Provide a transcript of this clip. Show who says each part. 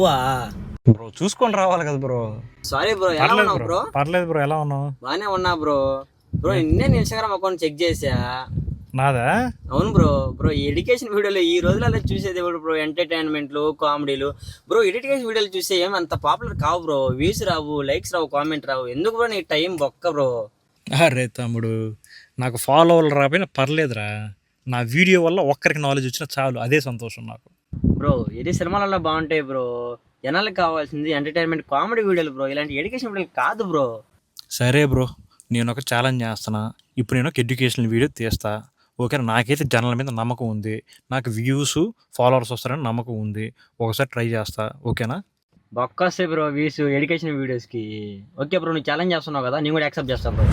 Speaker 1: నువ్వా?
Speaker 2: బ్రో చూసుకొని రావాలి కదా బ్రో.
Speaker 1: సారీ బ్రో, ఎలా
Speaker 2: పర్లేదు
Speaker 1: ఉన్నావు
Speaker 2: బ్రో,
Speaker 1: బ్రో?
Speaker 2: పర్లేదు బ్రో, ఎలా ఉన్నావు?
Speaker 1: బానే ఉన్నా బ్రో. బ్రో నిన్నే ఇన్స్టాగ్రామ్ అకౌంట్ చెక్ చేసా.
Speaker 2: నాదా?
Speaker 1: అవును బ్రో. బ్రో ఎడ్యుకేషన్ వీడియోలు ఈ రోజులలో చూసేది ఎవడు బ్రో? ఎంటర్టైన్మెంట్లు, కామెడీలు. బ్రో ఎడ్యుకేషన్ వీడియోలు చూసే ఏమి అంత పాపులర్ కావు బ్రో. వ్యూస్ రావు, లైక్స్ రావు, కామెంట్ రావు. ఎందుకు బ్రో నీ టైం బొక్క బ్రో?
Speaker 2: అరే తమ్ముడు, నాకు ఫాలోవర్లు రాకపోయినా పర్లేదురా. నా వీడియో వల్ల ఒక్కరికి నాలెడ్జ్ వచ్చినా చాలు, అదే సంతోషం నాకు.
Speaker 1: బ్రో ఇది సినిమాలలో బాగుంటాయి బ్రో. జనాలకు కావాల్సింది ఎంటర్టైన్మెంట్, కామెడీ వీడియోలు బ్రో. ఇలాంటి ఎడ్యుకేషన్ వీడియోలు కాదు బ్రో.
Speaker 2: సరే బ్రో, నేను ఒక ఛాలెంజ్ చేస్తున్నా. ఇప్పుడు నేను ఒక ఎడ్యుకేషనల్ వీడియో తీస్తా, ఓకేనా? నాకైతే జనాల మీద నమ్మకం ఉంది, నాకు వ్యూస్ ఫాలోవర్స్ వస్తారని నమ్మకం ఉంది. ఒకసారి ట్రై చేస్తా, ఓకేనా?
Speaker 1: బొక్క వస్తాయి బ్రో వ్యూస్ ఎడ్యుకేషన్ వీడియోస్కి. ఓకే బ్రో, నువ్వు ఛాలెంజ్ చేస్తున్నావు కదా, నేను కూడా యాక్సెప్ట్ చేస్తాను బ్రో.